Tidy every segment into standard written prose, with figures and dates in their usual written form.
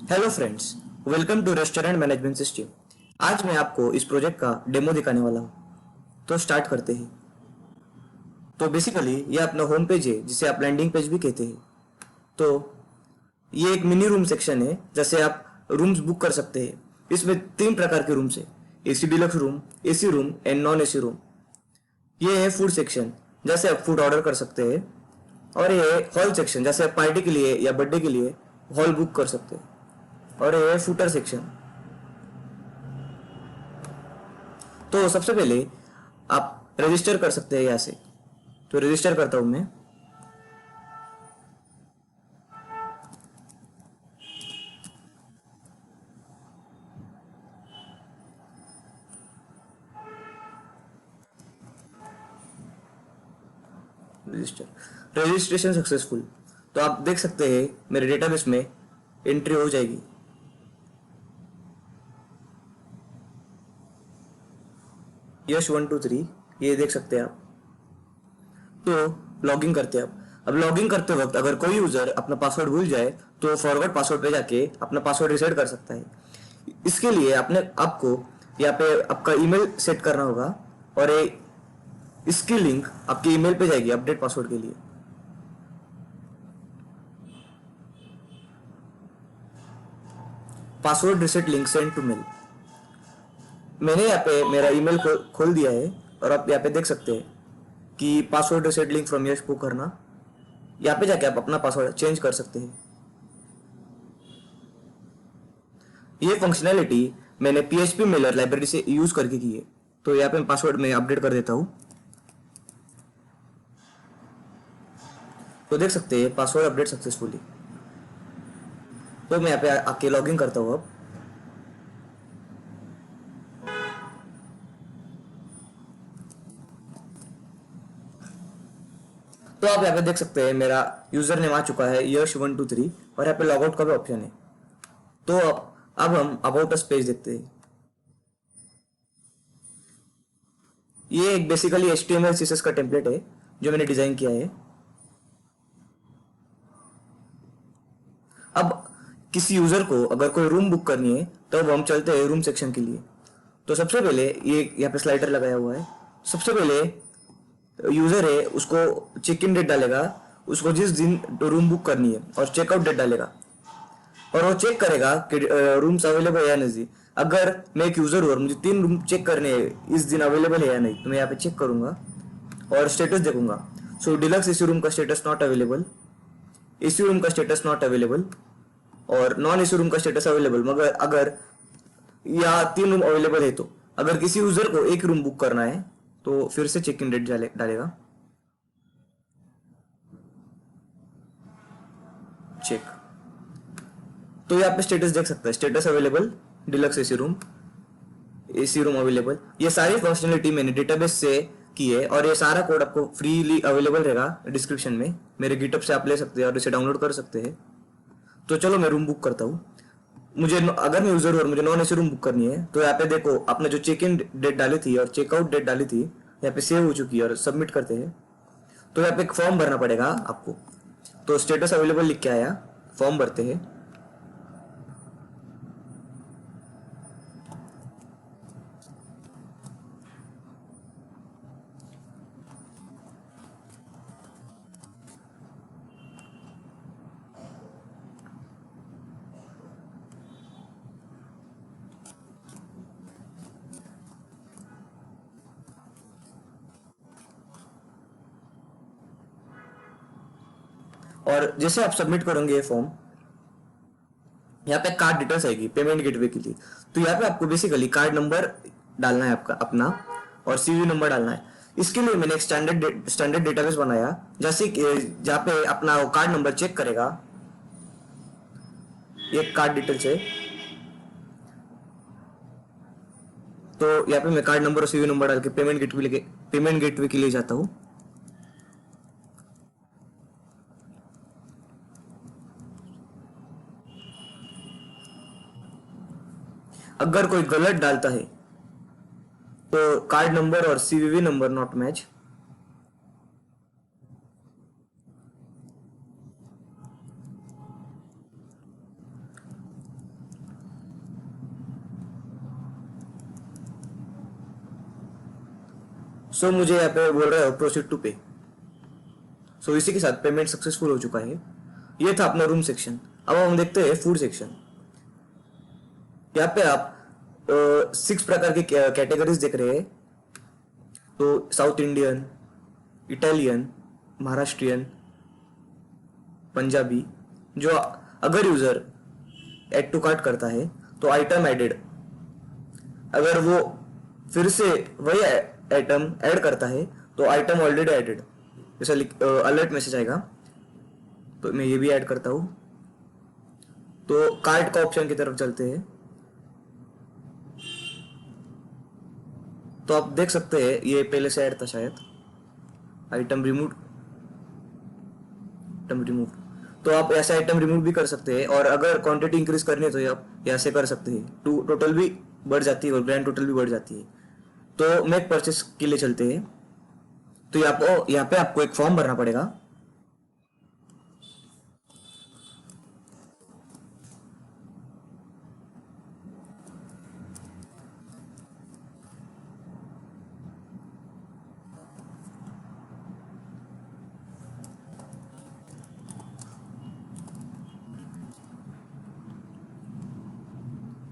Hello friends, welcome to restaurant management system. आज मैं आपको इस प्रोजेक्ट का डेमो दिखाने वाला हूँ। तो स्टार्ट करते हैं। तो बेसिकली ये अपना होम पेज है, जिसे आप लैंडिंग पेज भी कहते हैं। तो ये एक मिनी रूम सेक्शन है, जैसे आप रूम्स बुक कर सकते हैं। इसमें तीन प्रकार के रूम्स है: AC deluxe room, AC room and non AC room. ये है फूड सेक्शन, जैसे आप फूड ऑर्डर कर सकते हैं। और ये है हॉल सेक्शन, जैसे आप पार्टी के लिए या बर्थडे के लिए हॉल बुक कर सकते हैं। और ये है फूटर सेक्शन। तो सबसे पहले आप रजिस्टर कर सकते हैं यहाँ से। तो रजिस्टर करता हूँ मैं। Register registration successful. तो आप देख सकते हैं मेरे डेटाबेस में एंट्री हो जाएगी। यश 123 ये देख सकते हैं आप। तो लॉगिन करते हैं आप। अब लॉगिन करते वक्त अगर कोई यूजर अपना पासवर्ड भूल जाए तो फॉरवर्ड पासवर्ड पे जाके अपना पासवर्ड रिसेट कर सकता है। इसके लिए आपको यहाँ पे आपका ईमेल सेट करना होगा, और इसकी लिंक आपके ईमेल पे जाएगी अपडेट पासवर्ड के लिए। Password reset link send to mail. मैंने यहाँ पे मेरा ईमेल खोल दिया है, और आप यहाँ पे देख सकते हैं कि पासवर्ड रिसेट लिंक फ्रॉम यश को करना। यहाँ पे जाके आप अपना पासवर्ड चेंज कर सकते हैं। ये फंक्शनैलिटी मैंने PHP मेलर लाइब्रेरी से यूज करके की है। तो यहाँ पे पासवर्ड मैं अपडेट कर देता हूँ। तो देख सकते हैं पासवर्ड अपडेट सक्सेसफुली। तो मैं यहाँ पे आके लॉगिन करता हूँ अब। तो आप यहाँ पे देख सकते हैं मेरा यूजर नेम आ चुका है यश 123, और यहाँ पे लॉगआउट का भी ऑप्शन है। तो अब हम अबाउट अस पेज देखते हैं। ये एक बेसिकली HTML CSS का टेम्पलेट है जो मैंने डिजाइन किया है। अब किसी यूजर को अगर कोई रूम बुक करनी है तो अब हम चलते हैं रूम सेक्शन के लिए। तो सबसे पहले ये यहाँ पे स्लाइडर लगाया हुआ है। सबसे पहले यूजर है उसको चेक इन डेट डालेगा, उसको जिस दिन रूम बुक करनी है, और चेकआउट डेट डालेगा। और वो चेक करेगा कि रूम्स अवेलेबल है या नहीं। अगर मैं एक यूजर हूँ और मुझे 3 रूम चेक करने हैं इस दिन अवेलेबल है या नहीं, तो मैं यहाँ पे चेक करूंगा और स्टेटस देखूंगा। सो डिलक्स एसी रूम का status not available, AC room का स्टेटस नॉट अवेलेबल, और नॉन एसी रूम का स्टेटस अवेलेबल। मगर अगर या 3 रूम अवेलेबल है, तो अगर किसी यूजर को एक रूम बुक करना है तो फिर से चेक इन डेट डालेगा। चेक। तो यहाँ पे स्टेटस देख सकता है, status available, deluxe AC room available. ये सारी फंक्शनलिटी मैंने डेटाबेस से की है, और ये सारा कोड आपको फ्रीली अवेलेबल रहेगा डिस्क्रिप्शन में। मेरे गिटहब से आप ले सकते हैं और इसे डाउनलोड कर सकते हैं। तो चलो मैं रूम बुक करता हूँ। अगर मैं यूजर हूँ और मुझे नॉन एसी रूम बुक करनी है, तो यहाँ पे देखो आपने जो चेक इन डेट डाली थी और चेकआउट डेट डाली थी यहाँ पे सेव हो चुकी है, और सबमिट करते हैं। तो यहाँ पे एक फॉर्म भरना पड़ेगा आपको। तो स्टेटस अवेलेबल लिख के आया, फॉर्म भरते हैं। और जैसे आप सबमिट करोगे ये फॉर्म, यहाँ पे कार्ड डिटेल्स आएगी पेमेंट गेटवे के लिए। तो यहाँ पे आपको बेसिकली कार्ड नंबर डालना है आपका अपना, और सीवी नंबर डालना है। इसके लिए मैंने एक स्टैंडर्ड डेटाबेस बनाया, जैसे जहाँ पे अपना वो कार्ड नंबर चेक करेगा। ये कार्ड डिटेल्स है। तो यहाँ पे मैं कार्ड नंबर और सीवी नंबर डाल के पेमेंट गेटवे के लिए जाता हूँ। अगर कोई गलत डालता है तो कार्ड नंबर और सीवीवी नंबर नॉट मैच। सो मुझे यहाँ पे बोल रहा है प्रोसीड टू पे। सो इसी के साथ पेमेंट सक्सेसफुल हो चुका है। ये था अपना रूम सेक्शन। अब हम देखते हैं फूड सेक्शन। यहाँ पे आप 6 प्रकार की कैटेगरीज देख रहे हैं। तो south Indian, Italian, Maharashtrian, Punjabi. जो अगर यूजर ऐड टू कार्ट करता है तो आइटम एडेड, अगर वो फिर से वही आइटम ऐड करता है तो आइटम ऑलरेडी एडेड, जैसा अलर्ट मैसेज आएगा। तो मैं ये भी ऐड करता हूँ। तो कार्ट का ऑप्शन की तरफ चलते हैं। तो आप देख सकते हैं ये पहले से ऐड था शायद। Item remove, item remove. तो आप ऐसे आइटम रिमूव भी कर सकते हैं, और अगर क्वांटिटी इंक्रीज करनी है तो आप ऐसे कर सकते हैं। टोटल भी बढ़ जाती है और ग्रैंड टोटल भी बढ़ जाती है। तो मेक परचेस के लिए चलते हैं। तो यहाँ पे आपको एक फॉर्म भरना पड़ेगा।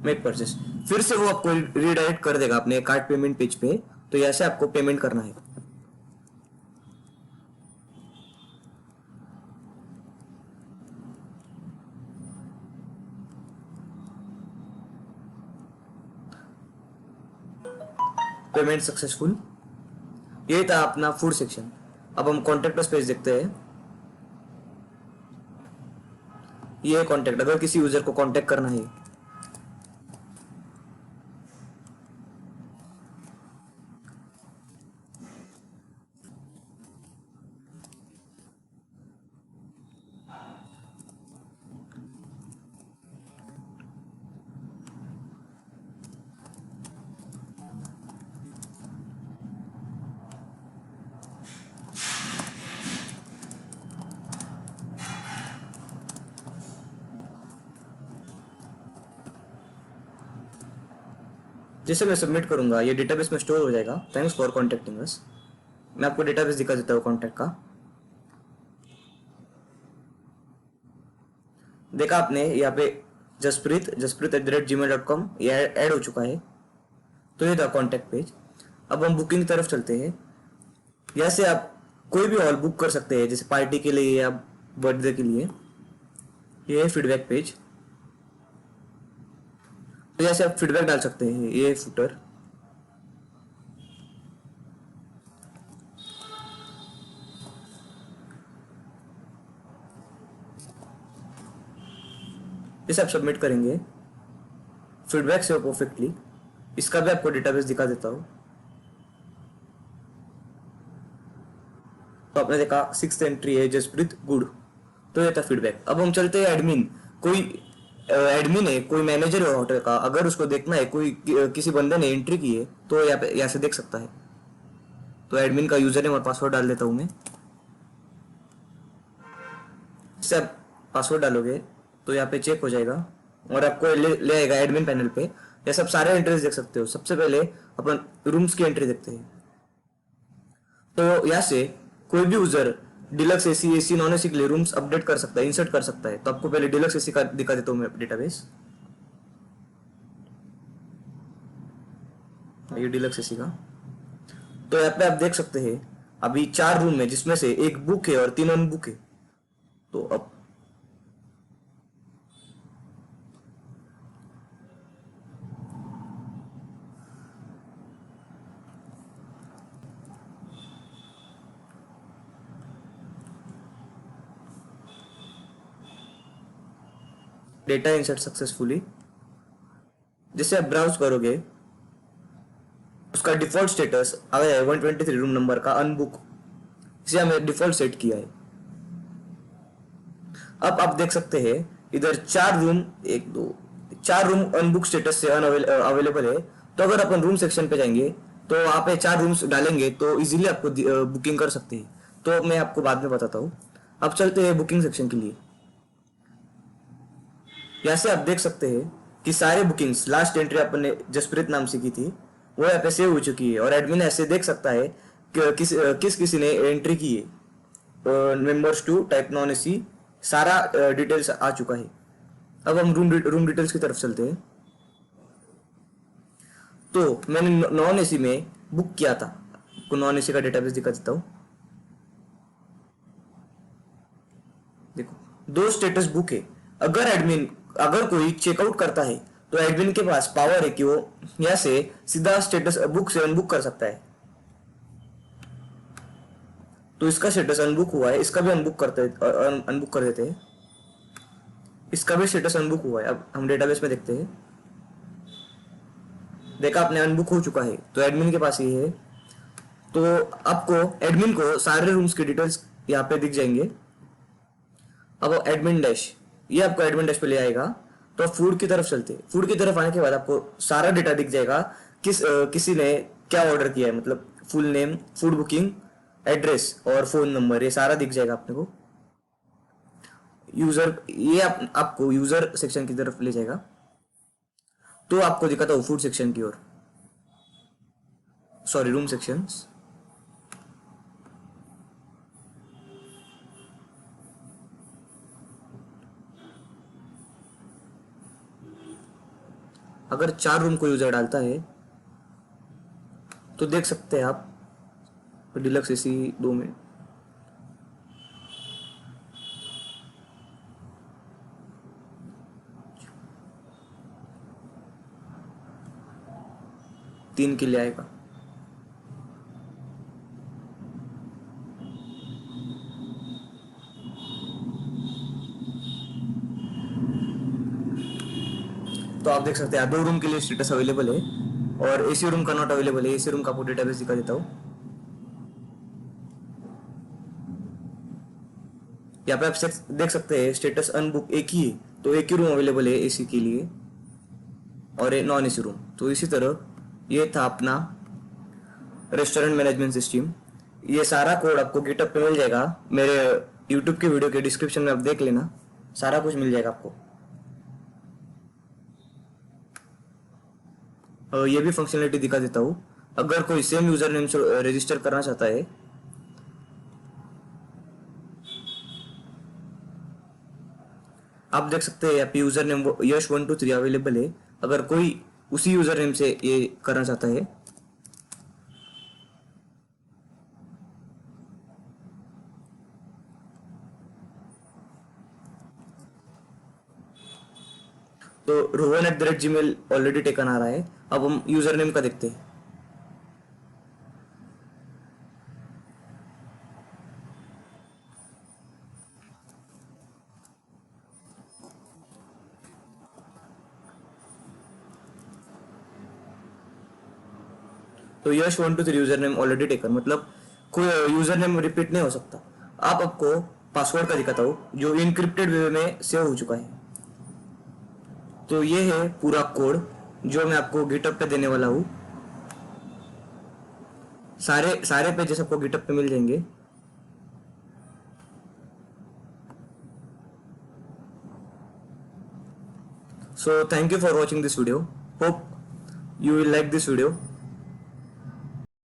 मेक परचेस, फिर से वो आपको रीडायरेक्ट कर देगा अपने कार्ड पेमेंट पेज पे। तो ऐसे आपको पेमेंट करना है। Payment successful. ये था अपना फूड सेक्शन। अब हम कॉन्टेक्ट अस पेज देखते हैं। ये कॉन्टेक्ट, अगर किसी यूजर को कॉन्टेक्ट करना है जैसे मैं सबमिट करूंगा ये डेटाबेस में स्टोर हो जाएगा। थैंक्स फॉर कॉन्टेक्टिंग अस। मैं आपको डेटाबेस दिखा देता हूँ कॉन्टैक्ट का। देखा आपने यहाँ पे jasprit@gmail.com ये ऐड हो चुका है। तो ये था कॉन्टैक्ट पेज। अब हम बुकिंग की तरफ चलते हैं। यहाँ से आप कोई भी हॉल बुक कर सकते हैं, जैसे पार्टी के लिए या बर्थडे के लिए। ये है फीडबैक पेज। तो जैसे आप फीडबैक डाल सकते हैं। ये फुटर, जैसे आप सबमिट करेंगे फीडबैक से परफेक्टली। इसका भी आपको डेटाबेस दिखा देता हूँ। तो आपने देखा 6th एंट्री है जसप्रीत गुड। तो ये था फीडबैक। अब हम चलते हैं एडमिन। कोई एडमिन है, कोई मैनेजर है होटल का, अगर उसको देखना है कोई किसी बंदे ने एंट्री की है तो यहाँ से देख सकता है। तो एडमिन का यूजर नेम और पासवर्ड डाल देता हूँ मैं। इससे आप पासवर्ड डालोगे तो यहाँ पे चेक हो जाएगा और आपको ले आएगा एडमिन पैनल पे। ये सब सारे एंट्रीज देख सकते हो। सबसे पहले अपन रूम्स की एंट्री देखते हैं। तो यहाँ से कोई भी user deluxe AC, AC non AC के लिए रूम्स अपडेट कर सकता है, इंसर्ट कर सकता है। तो आपको पहले डिलक्स एसी का दिखा देता हूँ मैं डेटाबेस। ये डिलक्स एसी का। तो यहाँ पे आप देख सकते हैं अभी 4 रूम है, जिसमें से एक बुक है और 3 अनबुक है। तो अब डेटा इंसर्ट सक्सेसफुली। जैसे आप ब्राउज करोगे उसका डिफॉल्ट स्टेटस आ गया है 123 रूम नंबर का अनबुक। इसे हमें डिफॉल्ट सेट किया है। अब आप देख सकते हैं इधर 4 रूम, 1 2 4 रूम अनबुक स्टेटस से अवेलेबल है। तो अगर अपन रूम सेक्शन पे जाएंगे तो वहां पे 4 रूम्स डालेंगे तो इजीली आपको बुकिंग कर सकते हैं। तो मैं आपको बाद में बताता हूँ। अब चलते हैं बुकिंग सेक्शन के लिए। यहाँ से आप देख सकते हैं कि सारे बुकिंग्स, लास्ट एंट्री अपन ने जसप्रीत नाम से की थी वो यहाँ पे सेव हो चुकी है। और एडमिन ऐसे देख सकता है किस किसी ने एंट्री की है, members to type non AC, सारा डिटेल्स आ चुका है। अब हम रूम डिटेल्स की तरफ चलते हैं। तो मैंने नॉन एसी में बुक किया था, आपको नॉन एसी का डेटाबेस दिखा देता हूँ। देखो, दो स्टेटस बुक है। अगर कोई चेकआउट करता है तो एडमिन के पास पावर है कि वो यहाँ से सीधा स्टेटस बुक से अनबुक कर सकता है। तो इसका स्टेटस अनबुक हुआ है, इसका भी अनबुक कर देते हैं। इसका भी स्टेटस अनबुक हुआ है। अब हम डेटाबेस में देखते हैं। देखा आपने, अनबुक हो चुका है, तो एडमिन के पास ही है। तो आपको एडमिन को सारे रूम्स के डिटेल्स यहाँ पे दिख जाएंगे। अब एडमिन डैश, ये आपको एडमिन डैश पे ले आएगा। तो फूड की तरफ चलते हैं। फूड की तरफ आने के बाद आपको सारा डेटा दिख जाएगा, किसी ने क्या ऑर्डर किया है, मतलब full name, food booking, address और फोन नंबर, ये सारा दिख जाएगा अपने को। आपको यूजर सेक्शन की तरफ ले जाएगा। तो आपको दिखाता हूँ फूड सेक्शन की ओर, सॉरी रूम सेक्शंस। अगर 4 रूम को यूजर डालता है तो देख सकते हैं आप, डिलक्स एसी 2 में। तीन के लिए आएगा। तो आप देख सकते हैं 2 रूम के लिए स्टेटस अवेलेबल है और एसी रूम का नॉट अवेलेबल है। एसी रूम का आपको डेटाबेस दिखा देता हूँ। यहाँ पे आप देख सकते हैं स्टेटस अनबुक एक ही है, तो एक ही रूम अवेलेबल है एसी के लिए और नॉन एसी रूम। तो इसी तरह ये था अपना रेस्टोरेंट मैनेजमेंट सिस्टम। ये सारा कोड आपको गिटहब पे मिल जाएगा, मेरे यूट्यूब की वीडियो के डिस्क्रिप्शन में आप देख लेना, सारा कुछ मिल जाएगा आपको। ये भी फंक्शनलिटी दिखा देता हूँ। अगर कोई सेम यूजर नेम से रजिस्टर करना चाहता है, आप देख सकते हैं यहाँ पे यूजर नेम यश123 अवेलेबल है। अगर कोई उसी यूजर नेम से ये करना चाहता है, तो rohan@gmail ऑलरेडी टेकन आ रहा है। अब हम यूजर नेम का देखते हैं। तो यश123 यूजर नेम ऑलरेडी टेकन, मतलब कोई यूजर नेम रिपीट नहीं हो सकता। आपको पासवर्ड का दिखाता हूँ जो इनक्रिप्टेड वे में सेव हो चुका है। तो ये है पूरा कोड जो मैं आपको गिटहब पे देने वाला हूँ। सारे सारे पेजेस आपको गिटहब पे मिल जाएंगे। So thank you for watching this video. Hope you will like this video.